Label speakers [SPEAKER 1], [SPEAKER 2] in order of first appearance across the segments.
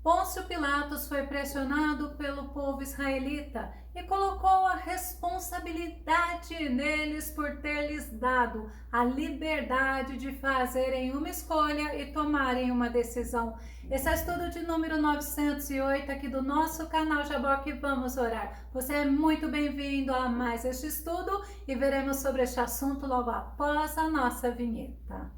[SPEAKER 1] Pôncio Pilatos foi pressionado pelo povo israelita e colocou a responsabilidade neles por ter lhes dado a liberdade de fazerem uma escolha e tomarem uma decisão. Esse é o estudo de número 908 aqui do nosso canal Jaboque. Vamos orar. Você é muito bem-vindo a mais este estudo e veremos sobre este assunto logo após a nossa vinheta.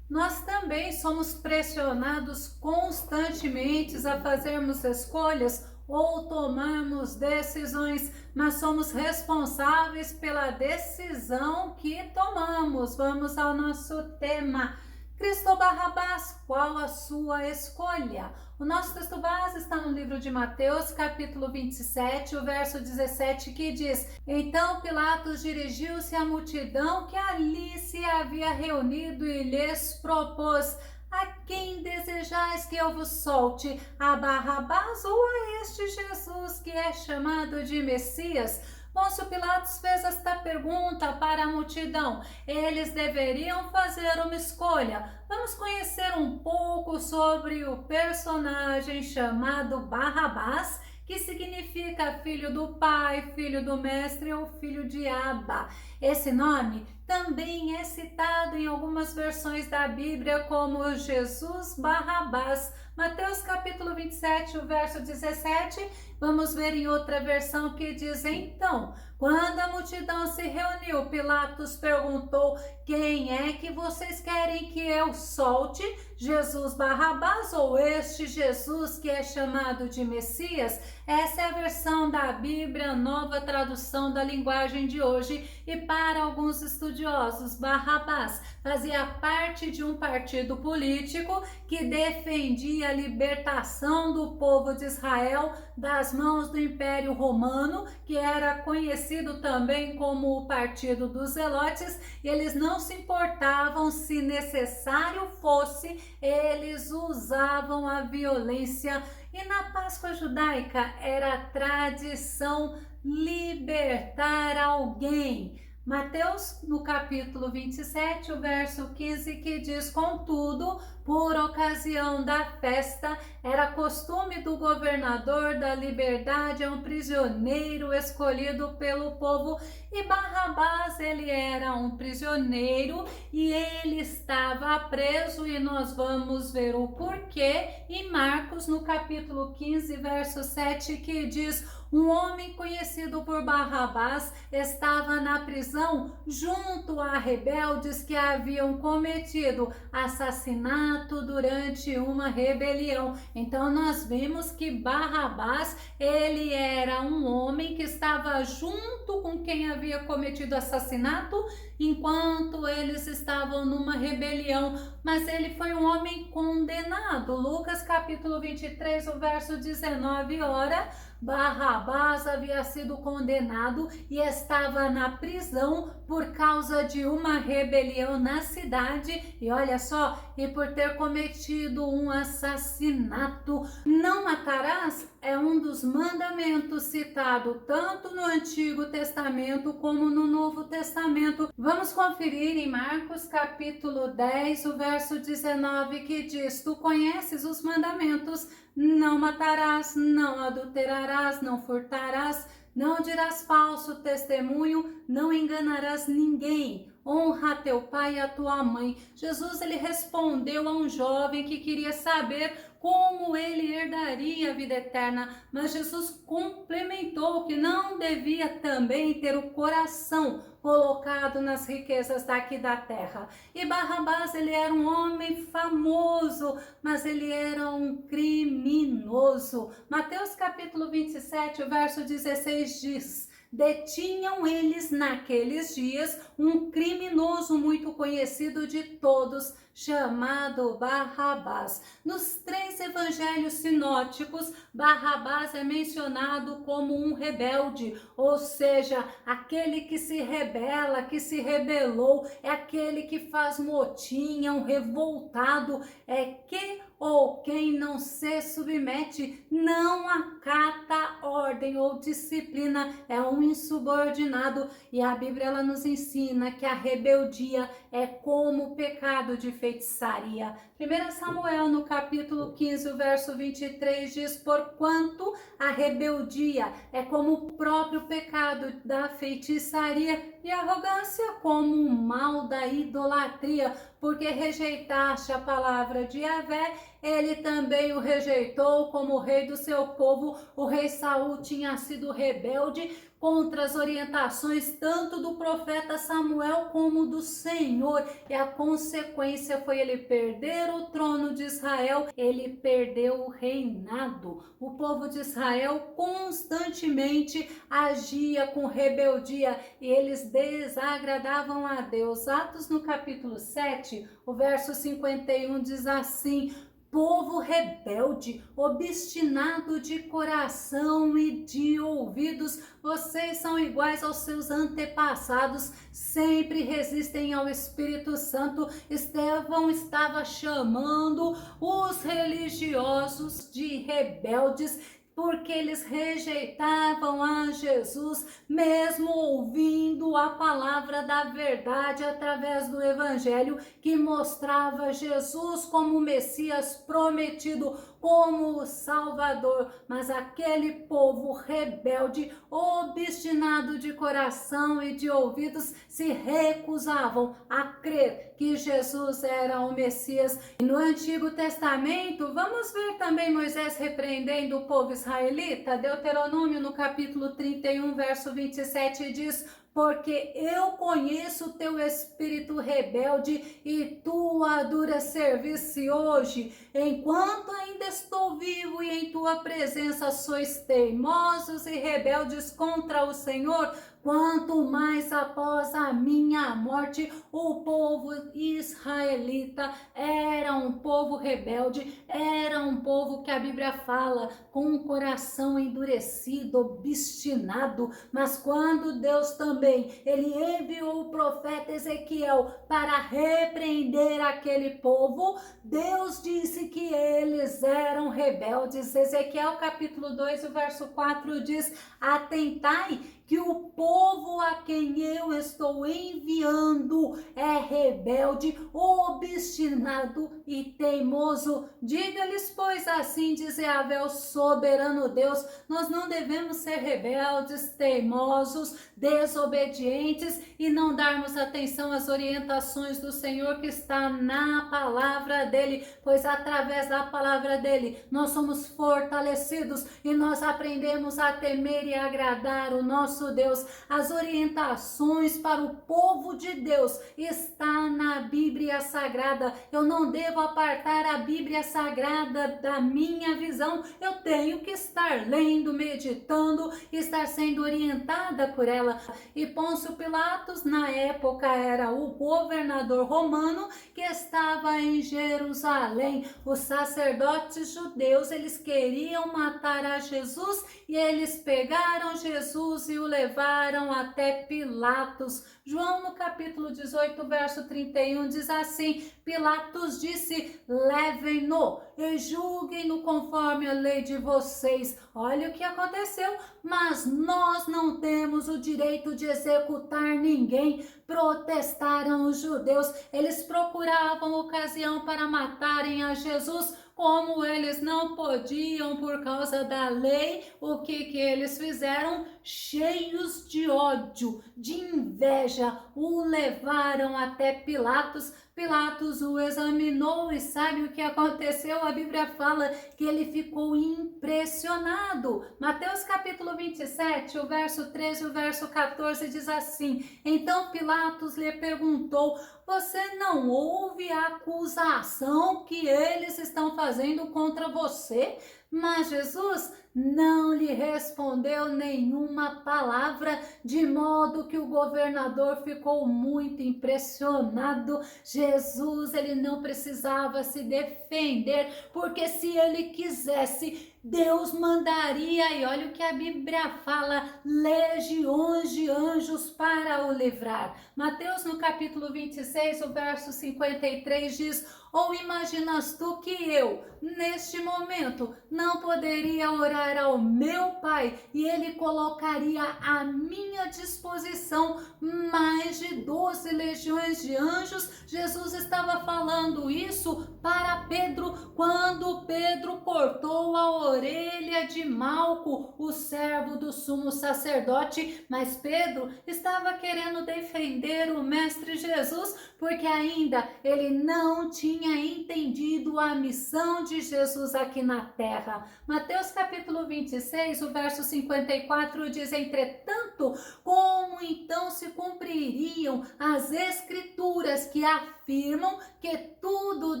[SPEAKER 1] Nós também somos pressionados constantemente a fazermos escolhas ou tomarmos decisões, mas somos responsáveis pela decisão que tomamos. Vamos ao nosso tema. Cristo ou Barrabás, qual a sua escolha? O nosso texto base está no livro de Mateus, capítulo 27, o verso 17, que diz: Então Pilatos dirigiu-se à multidão que ali se havia reunido e lhes propôs: A quem desejais que eu vos solte? A Barrabás ou a este Jesus que é chamado de Messias? Pôncio Pilatos fez esta pergunta para a multidão. Eles deveriam fazer uma escolha. Vamos conhecer um pouco sobre o personagem chamado Barrabás, que significa filho do pai, filho do mestre ou filho de Abba. Esse nome também é citado em algumas versões da Bíblia como Jesus Barrabás. Mateus capítulo 27, o verso 17, vamos ver em outra versão que diz: Então, quando a multidão se reuniu, Pilatos perguntou: Quem é que vocês querem que eu solte? Jesus Barrabás ou este Jesus que é chamado de Messias? Essa é a versão da Bíblia, nova tradução da linguagem de hoje, e para alguns estudiosos, Barrabás fazia parte de um partido político que defendia a libertação do povo de Israel das mãos do Império Romano, que era conhecido também como o Partido dos Zelotes, e eles não se importavam, se necessário fosse, eles usavam a violência. E na Páscoa judaica era tradição libertar alguém. Mateus, no capítulo 27, o verso 15, que diz: Contudo, por ocasião da festa, era costume do governador dar liberdade a um prisioneiro escolhido pelo povo. E Barrabás, ele era um prisioneiro e ele estava preso, e nós vamos ver o porquê em Marcos, no capítulo 15, verso 7, que diz: Um homem conhecido por Barrabás estava na prisão junto a rebeldes que haviam cometido assassinato durante uma rebelião. Então nós vimos que Barrabás, ele era um homem que estava junto com quem havia cometido assassinato enquanto eles estavam numa rebelião, mas ele foi um homem condenado. Lucas capítulo 23, o verso 19, ora, Barrabás havia sido condenado e estava na prisão por causa de uma rebelião na cidade, e olha só, e por ter cometido um assassinato. Não matarás é um dos mandamentos citado tanto no Antigo Testamento como no Novo Testamento. Vamos conferir em Marcos capítulo 10, o verso 19, que diz: Tu conheces os mandamentos: não matarás, não adulterarás, não furtarás, não dirás falso testemunho, não enganarás ninguém. Honra a teu pai e a tua mãe. Jesus, ele respondeu a um jovem que queria saber como ele herdaria a vida eterna, mas Jesus complementou que não devia também ter o coração colocado nas riquezas daqui da terra. E Barrabás, ele era um homem famoso, mas ele era um criminoso. Mateus capítulo 27, o verso 16 diz: Detinham eles naqueles dias um criminoso muito conhecido de todos, chamado Barrabás. Nos 3 evangelhos sinóticos, Barrabás é mencionado como um rebelde, ou seja, aquele que se rebela, que se rebelou, é aquele que faz motim, é um revoltado, é que ou quem não se submete, não acata ordem ou disciplina, é um insubordinado. E a Bíblia ela nos ensina que a rebeldia é como o pecado de feitiçaria. 1 Samuel, no capítulo 15, o verso 23, diz: porquanto a rebeldia é como o próprio pecado da feitiçaria, e a arrogância como o mal da idolatria, porque rejeitaste a palavra de Yahvé, ele também o rejeitou como rei do seu povo. O rei Saul tinha sido rebelde contra as orientações tanto do profeta Samuel como do Senhor, e a consequência foi ele perder o trono de Israel, ele perdeu o reinado. O povo de Israel constantemente agia com rebeldia e eles desagradavam a Deus. Atos no capítulo 7, o verso 51 diz assim: povo rebelde, obstinado de coração e de ouvidos, vocês são iguais aos seus antepassados, sempre resistem ao Espírito Santo. Estevão estava chamando os religiosos de rebeldes, porque eles rejeitavam a Jesus, mesmo ouvindo a palavra da verdade através do Evangelho, que mostrava Jesus como o Messias prometido, como o Salvador. Mas aquele povo rebelde, obstinado de coração e de ouvidos, se recusavam a crer que Jesus era o Messias. E no Antigo Testamento, vamos ver também Moisés repreendendo o povo israelita. Deuteronômio no capítulo 31, verso 27 diz: porque eu conheço o teu espírito rebelde e tua dura serviço hoje. Enquanto ainda estou vivo e em tua presença sois teimosos e rebeldes contra o Senhor, quanto mais após a minha morte. O povo israelita era um povo rebelde, era um povo que a Bíblia fala com um coração endurecido, obstinado. Mas quando Deus também, ele enviou o profeta Ezequiel para repreender aquele povo, Deus disse que eles eram rebeldes. Ezequiel capítulo 2, o verso 4 diz: atentai que o povo a quem eu estou enviando é rebelde, obstinado e teimoso. Diga-lhes, pois, assim diz Yahvé, o soberano Deus: nós não devemos ser rebeldes, teimosos, desobedientes e não darmos atenção às orientações do Senhor que está na palavra dele, pois através da palavra dele nós somos fortalecidos e nós aprendemos a temer e agradar o nosso Deus. As orientações para o povo de Deus está na Bíblia Sagrada. Eu não devo apartar a Bíblia Sagrada da minha visão. Eu tenho que estar lendo, meditando, estar sendo orientada por ela. E Pôncio Pilatos, na época, era o governador romano que estava em Jerusalém. Os sacerdotes judeus, eles queriam matar a Jesus e eles pegaram Jesus e o levaram até Pilatos. João no capítulo 18, verso 31 diz assim: Pilatos disse: levem-no e julguem-no conforme a lei de vocês. Olha o que aconteceu, mas nós não temos o direito de executar ninguém. Protestaram os judeus, eles procuravam ocasião para matarem a Jesus. Como eles não podiam por causa da lei, o que eles fizeram? Cheios de ódio, de inveja, o levaram até Pilatos. Pilatos o examinou e sabe o que aconteceu? A Bíblia fala que ele ficou impressionado. Mateus capítulo 27, o verso 13 e o verso 14 diz assim: então Pilatos lhe perguntou: você não ouve a acusação que eles estão fazendo contra você? Mas Jesus não lhe respondeu nenhuma palavra, de modo que o governador ficou muito impressionado. Jesus, ele não precisava se defender, porque se ele quisesse, Deus mandaria, e olha o que a Bíblia fala legiões de anjos para o livrar. Mateus no capítulo 26, o verso 53 diz: ou imaginas tu que eu, neste momento, não poderia orar ao meu Pai e Ele colocaria à minha disposição mais de 12 legiões de anjos? Jesus estava falando isso para Pedro quando Pedro cortou a orelha de Malco, o servo do sumo sacerdote, mas Pedro estava querendo defender o Mestre Jesus porque ainda ele não tinha entendido a missão de Jesus aqui na terra. Mateus capítulo 26, o verso 54 diz: entretanto, como então se cumpririam as escrituras que afirmam que tudo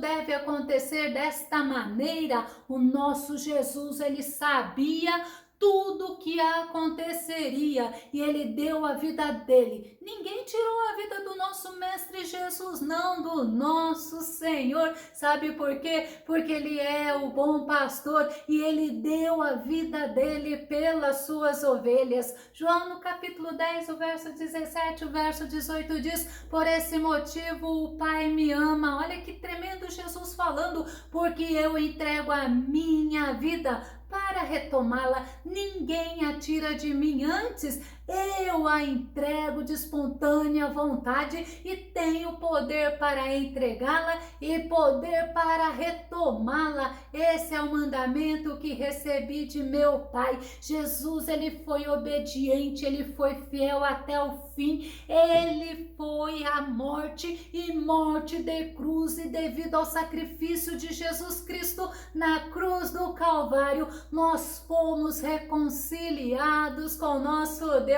[SPEAKER 1] deve acontecer desta maneira? O nosso Jesus, ele sabia tudo que aconteceria e ele deu a vida dele. Ninguém tirou a vida do nosso Mestre Jesus, não, do nosso Senhor. Sabe por quê? Porque ele é o bom pastor e ele deu a vida dele pelas suas ovelhas. João no capítulo 10, o verso 17, o verso 18 diz: por esse motivo o Pai me ama. Olha que tremendo Jesus falando: porque eu entrego a minha vida para retomá-la. Ninguém a tira de mim, antes eu a entrego de espontânea vontade e tenho poder para entregá-la e poder para retomá-la. Esse é o mandamento que recebi de meu Pai. Jesus, ele foi obediente, ele foi fiel até o fim. Ele foi à morte e morte de cruz, e devido ao sacrifício de Jesus Cristo na cruz do Calvário, nós fomos reconciliados com nosso Deus.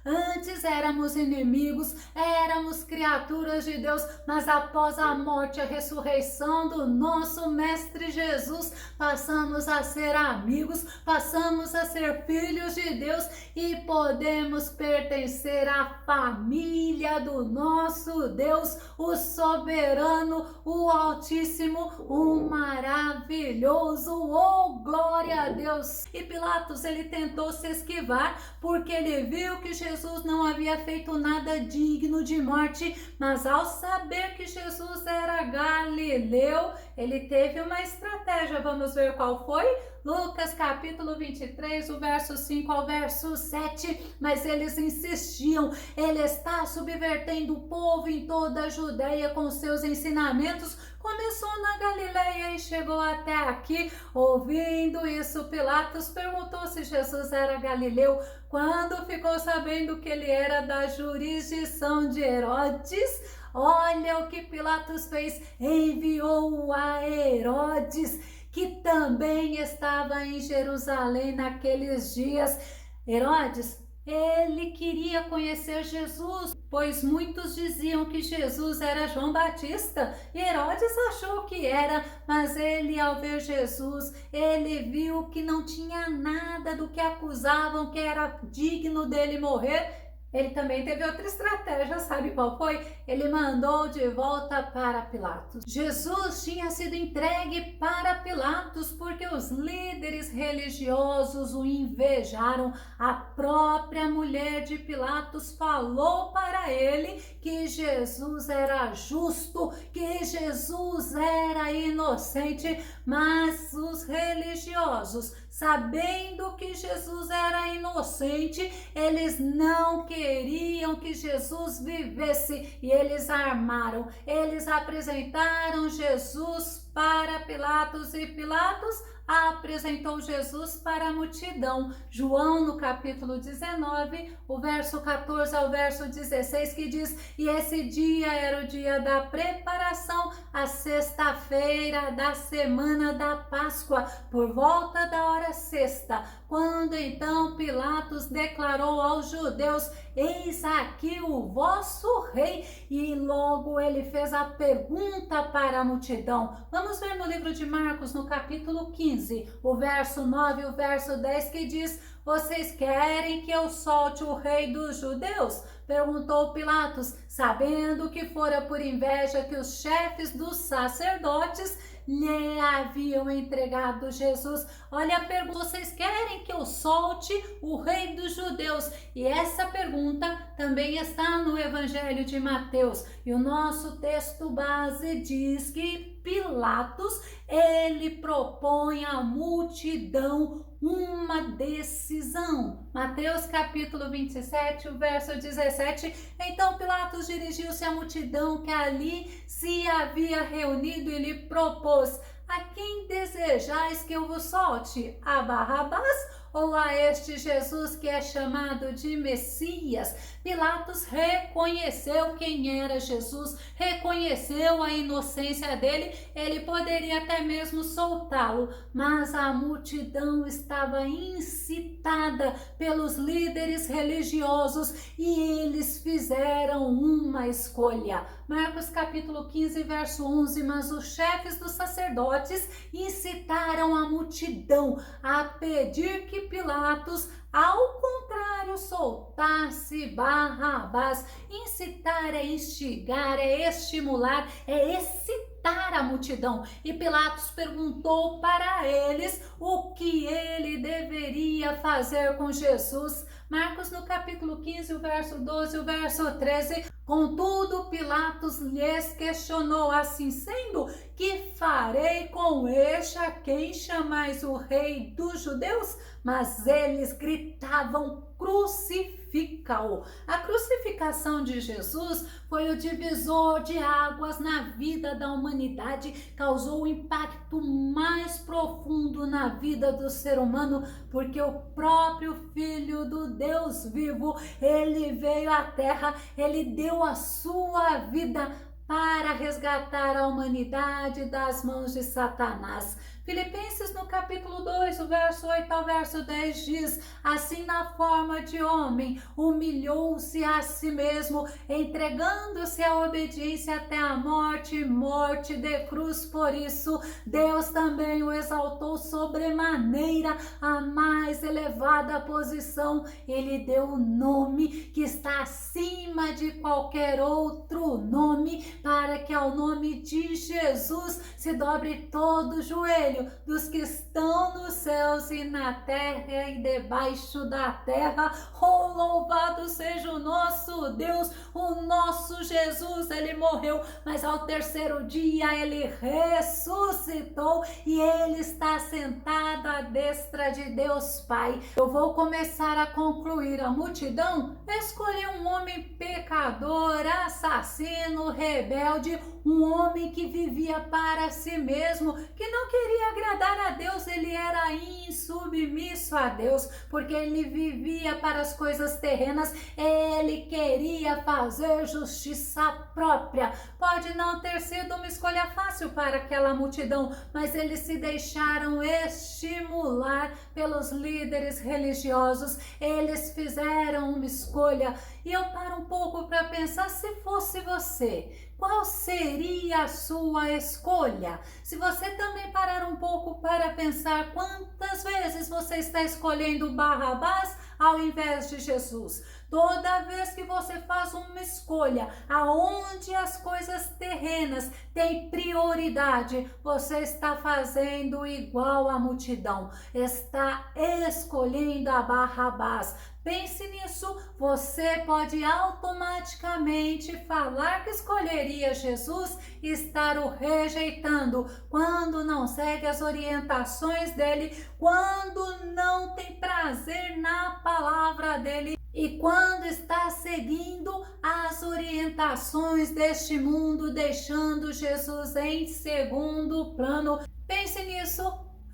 [SPEAKER 1] Antes éramos inimigos, éramos criaturas de Deus, mas após a morte e a ressurreição do nosso Mestre Jesus, passamos a ser amigos, passamos a ser filhos de Deus e podemos pertencer à família do nosso Deus, o soberano, o Altíssimo, o maravilhoso. Oh, glória a Deus! E Pilatos, ele tentou se esquivar porque ele viu que Jesus não havia feito nada digno de morte, mas ao saber que Jesus era galileu, ele teve uma estratégia. Vamos ver qual foi? Lucas capítulo 23, o verso 5 ao verso 7, mas eles insistiam: ele está subvertendo o povo em toda a Judeia com seus ensinamentos. Começou na Galileia e chegou até aqui. Ouvindo isso, Pilatos perguntou se Jesus era galileu. Quando ficou sabendo que ele era da jurisdição de Herodes, olha o que Pilatos fez: enviou a Herodes, que também estava em Jerusalém naqueles dias. Herodes, ele queria conhecer Jesus, pois muitos diziam que Jesus era João Batista. Herodes achou que era, mas ele, ao ver Jesus, ele viu que não tinha nada do que acusavam que era digno dele morrer. Ele também teve outra estratégia, sabe qual foi? Ele mandou de volta para Pilatos. Jesus tinha sido entregue para Pilatos porque os líderes religiosos o invejaram. A própria mulher de Pilatos falou para ele que Jesus era justo, que Jesus era inocente, mas os religiosos, sabendo que Jesus era inocente, eles não queriam que Jesus vivesse e eles armaram. Eles apresentaram Jesus para Pilatos e Pilatos apresentou Jesus para a multidão. João no capítulo 19, o verso 14 ao verso 16, que diz: e esse dia era o dia da preparação, a sexta-feira da semana da Páscoa, por volta da hora sexta, quando então Pilatos declarou aos judeus: eis aqui o vosso rei. E logo ele fez a pergunta para a multidão. Vamos ver no livro de Marcos, no capítulo 15, o verso 9 e o verso 10, que diz: vocês querem que eu solte o rei dos judeus? Perguntou Pilatos, sabendo que fora por inveja que os chefes dos sacerdotes lhe haviam entregado Jesus. Olha a pergunta: vocês querem que eu solte o rei dos judeus? E essa pergunta também está no Evangelho de Mateus. E o nosso texto base diz que Pilatos, ele propõe à multidão uma decisão. Mateus capítulo 27, o verso 17. Então Pilatos dirigiu-se à multidão que ali se havia reunido e lhe propôs: a quem desejais que eu vos solte? A Barrabás ou a este Jesus que é chamado de Messias? Pilatos reconheceu quem era Jesus, reconheceu a inocência dele, ele poderia até mesmo soltá-lo, mas a multidão estava incitada pelos líderes religiosos e eles fizeram uma escolha. Marcos capítulo 15, verso 11, mas os chefes dos sacerdotes incitaram a multidão a pedir que Pilatos, ao contrário, soltasse Barrabás. Incitar é instigar, é estimular, é excitar a multidão. E Pilatos perguntou para eles o que ele deveria fazer com Jesus. Marcos no capítulo 15, o verso 12, o verso 13. Contudo, Pilatos lhes questionou: assim sendo, que farei com este a quem chamais o rei dos judeus? Mas eles gritavam: crucifica-o. A crucificação de Jesus foi o divisor de águas na vida da humanidade, causou o impacto mais profundo na vida do ser humano, porque o próprio Filho do Deus vivo, ele veio à terra, ele deu a sua vida para resgatar a humanidade das mãos de Satanás. Filipenses no capítulo 2, o verso 8 ao verso 10 diz: assim na forma de homem, humilhou-se a si mesmo, entregando-se à obediência até a morte, morte de cruz. Por isso, Deus também o exaltou sobremaneira à mais elevada posição. Ele deu o nome que está acima de qualquer outro nome, para que ao nome de Jesus se dobre todo o joelho dos que estão nos céus e na terra e debaixo da terra. Oh, louvado seja o nosso Deus, o nosso Jesus. Ele morreu, mas ao terceiro dia ele ressuscitou e ele está sentado à destra de Deus Pai. Eu vou começar a concluir. A multidão escolheu um homem pecador, assassino, rebelde, um homem que vivia para si mesmo, que não queria agradar a Deus. Ele era insubmisso a Deus, porque ele vivia para as coisas terrenas, ele queria fazer justiça própria. Pode não ter sido uma escolha fácil para aquela multidão, mas eles se deixaram estimular pelos líderes religiosos, eles fizeram uma escolha. E eu paro um pouco para pensar: se fosse você, qual seria a sua escolha? Se você também parar um pouco para pensar, quantas vezes você está escolhendo Barrabás ao invés de Jesus? Toda vez que você faz uma escolha aonde as coisas terrenas têm prioridade, você está fazendo igual à multidão, está escolhendo a Barrabás. Pense nisso, você pode automaticamente falar que escolheria Jesus e estar o rejeitando quando não segue as orientações dele, quando não tem prazer na palavra dele e quando está seguindo as orientações deste mundo, deixando Jesus em segundo plano. Pense nisso,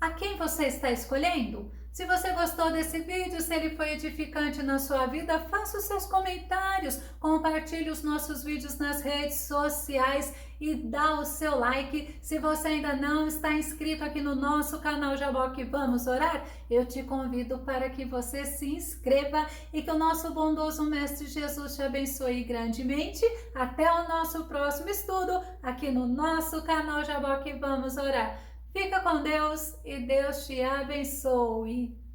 [SPEAKER 1] a quem você está escolhendo? Se você gostou desse vídeo, se ele foi edificante na sua vida, faça os seus comentários, compartilhe os nossos vídeos nas redes sociais e dá o seu like. Se você ainda não está inscrito aqui no nosso canal Jaboque Vamos Orar, eu te convido para que você se inscreva e que o nosso bondoso Mestre Jesus te abençoe grandemente. Até o nosso próximo estudo aqui no nosso canal Jaboque Vamos Orar. Fica com Deus e Deus te abençoe.